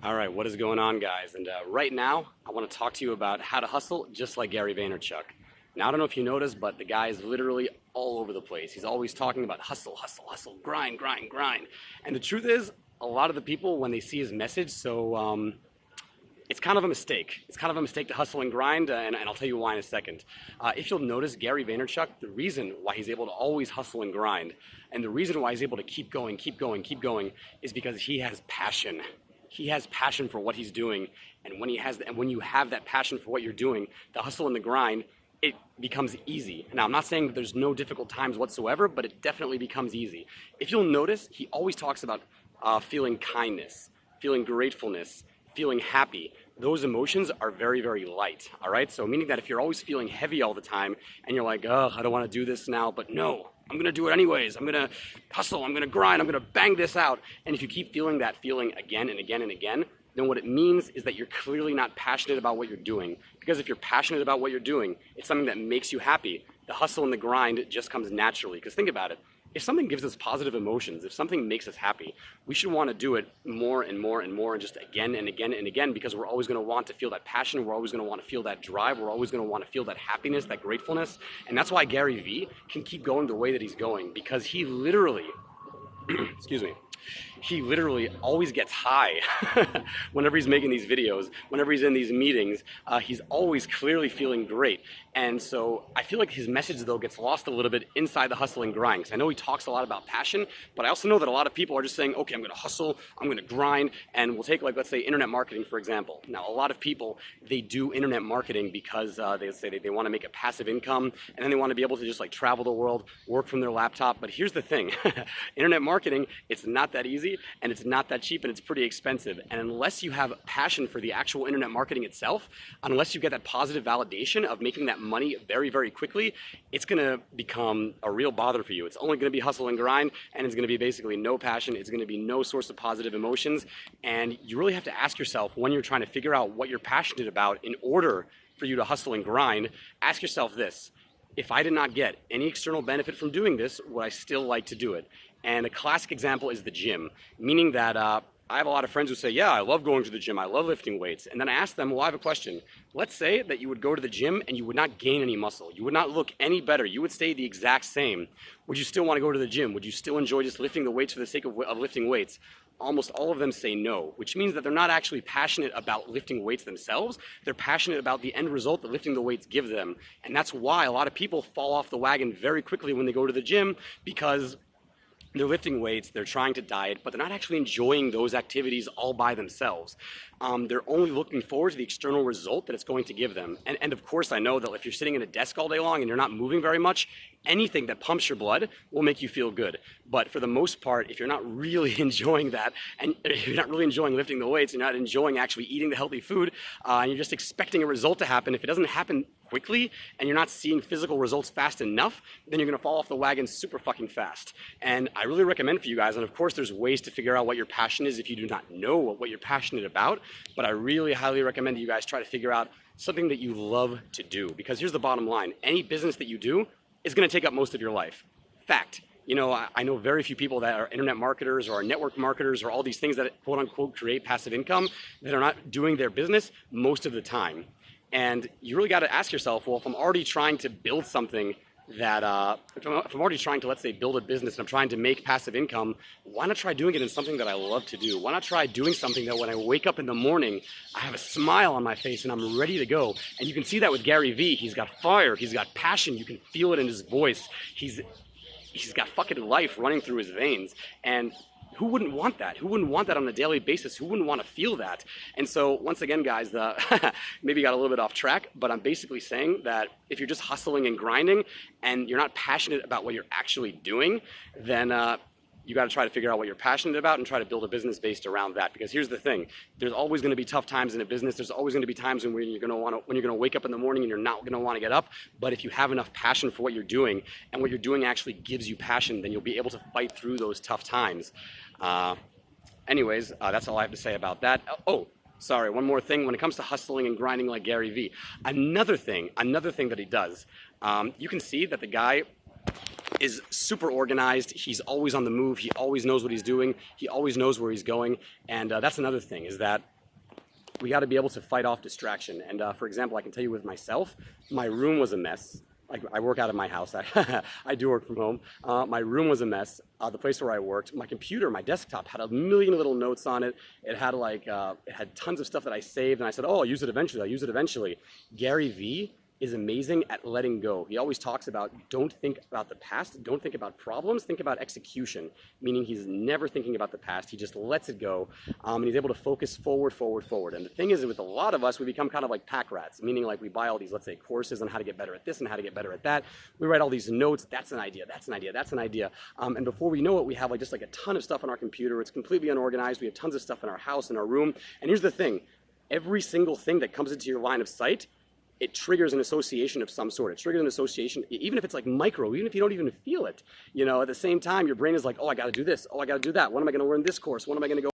All right, what is going on, guys? And right now, I want to talk to you about how to hustle just like Gary Vaynerchuck. Now, I don't know if you noticed, but the guy is literally all over the place. He's always talking about hustle, hustle, hustle, grind, grind, grind. And the truth is, a lot of the people, when they see his message, it's kind of a mistake. It's kind of a mistake to hustle and grind, and I'll tell you why in a second. If you'll notice, Gary Vaynerchuck, the reason why he's able to always hustle and grind, and the reason why he's able to keep going, keep going, keep going, is because he has passion. He has passion for what he's doing, and when you have that passion for what you're doing, the hustle and the grind, it becomes easy. Now, I'm not saying that there's no difficult times whatsoever, but it definitely becomes easy. If you'll notice, he always talks about feeling kindness, feeling gratefulness, feeling happy. Those emotions are very, very light, all right? So meaning that if you're always feeling heavy all the time and you're like, oh, I don't want to do this now, but no, I'm going to do it anyways. I'm going to hustle, I'm going to grind, I'm going to bang this out. And if you keep feeling that feeling again and again and again, then what it means is that you're clearly not passionate about what you're doing. Because if you're passionate about what you're doing, it's something that makes you happy. The hustle and the grind just comes naturally. Because think about it. If something gives us positive emotions, if something makes us happy, we should want to do it more and more and more and just again and again and again, because we're always going to want to feel that passion. We're always going to want to feel that drive. We're always going to want to feel that happiness, that gratefulness. And that's why Gary Vee can keep going the way that he's going, because he literally, excuse me, he literally always gets high whenever he's making these videos, whenever he's in these meetings. He's always clearly feeling great. And so I feel like his message, though, gets lost a little bit inside the hustle and grind. Because I know he talks a lot about passion, but I also know that a lot of people are just saying, okay, I'm going to hustle, I'm going to grind, and we'll take, like, let's say internet marketing, for example. Now, a lot of people, they do internet marketing because they say they want to make a passive income, and then they want to be able to just like travel the world, work from their laptop. But here's the thing, internet marketing, it's not that easy, and it's not that cheap, and it's pretty expensive. And unless you have passion for the actual internet marketing itself, unless you get that positive validation of making that money very, very quickly, it's going to become a real bother for you. It's only going to be hustle and grind, and it's going to be basically no passion. It's going to be no source of positive emotions. And you really have to ask yourself, when you're trying to figure out what you're passionate about in order for you to hustle and grind, ask yourself this: if I did not get any external benefit from doing this, would I still like to do it? And a classic example is the gym, meaning that I have a lot of friends who say, yeah, I love going to the gym, I love lifting weights. And then I ask them, well, I have a question. Let's say that you would go to the gym and you would not gain any muscle. You would not look any better. You would stay the exact same. Would you still want to go to the gym? Would you still enjoy just lifting the weights for the sake of lifting weights? Almost all of them say no, which means that they're not actually passionate about lifting weights themselves. They're passionate about the end result that lifting the weights gives them. And that's why a lot of people fall off the wagon very quickly when they go to the gym, because they're lifting weights, they're trying to diet, but they're not actually enjoying those activities all by themselves. They're only looking forward to the external result that it's going to give them. And of course, I know that if you're sitting at a desk all day long and you're not moving very much, anything that pumps your blood will make you feel good. But for the most part, if you're not really enjoying that, and you're not really enjoying lifting the weights, you're not enjoying actually eating the healthy food, and you're just expecting a result to happen, if it doesn't happen quickly and you're not seeing physical results fast enough, then you're going to fall off the wagon super fucking fast. And I really recommend for you guys, and of course there's ways to figure out what your passion is if you do not know what you're passionate about, but I really highly recommend that you guys try to figure out something that you love to do. Because here's the bottom line: any business that you do is going to take up most of your life. Fact. You know, I know very few people that are internet marketers or are network marketers or all these things that quote unquote create passive income that are not doing their business most of the time. And you really got to ask yourself, well, if I'm already trying to build something that, if I'm already trying to, let's say, build a business and I'm trying to make passive income, why not try doing it in something that I love to do? Why not try doing something that when I wake up in the morning, I have a smile on my face and I'm ready to go? And you can see that with Gary Vee. He's got fire, he's got passion, you can feel it in his voice. He's got fucking life running through his veins. And who wouldn't want that? Who wouldn't want that on a daily basis? Who wouldn't want to feel that? And so once again, guys, maybe got a little bit off track, but I'm basically saying that if you're just hustling and grinding and you're not passionate about what you're actually doing, then you got to try to figure out what you're passionate about and try to build a business based around that. Because here's the thing: there's always going to be tough times in a business. There's always going to be times when you're going to wake up in the morning and you're not going to want to get up. But if you have enough passion for what you're doing, and what you're doing actually gives you passion, then you'll be able to fight through those tough times. Anyways, that's all I have to say about that. Oh, sorry, one more thing. When it comes to hustling and grinding like Gary Vee, another thing that he does, you can see that the guy is super organized. He's always on the move. He always knows what he's doing. He always knows where he's going. And that's another thing, is that we got to be able to fight off distraction. And for example, I can tell you with myself, my room was a mess. Like, I work out of my house. I do work from home. My room was a mess. The place where I worked, my computer, my desktop had a million little notes on it. It had it had tons of stuff that I saved, and I said, oh, I'll use it eventually. I'll use it eventually. Gary Vee is amazing at letting go. He always talks about, don't think about the past, don't think about problems, think about execution, meaning he's never thinking about the past, he just lets it go, and he's able to focus forward, forward, forward. And the thing is, with a lot of us, we become kind of like pack rats, meaning like we buy all these, let's say, courses on how to get better at this and how to get better at that. We write all these notes, that's an idea, that's an idea, that's an idea. And before we know it, we have just a ton of stuff on our computer. It's completely unorganized. We have tons of stuff in our house, in our room. And here's the thing, every single thing that comes into your line of sight, it triggers an association of some sort. It triggers an association, even if it's like micro, even if you don't even feel it. At the same time, your brain is like, oh, I got to do this. Oh, I got to do that. When am I going to learn this course? When am I going to go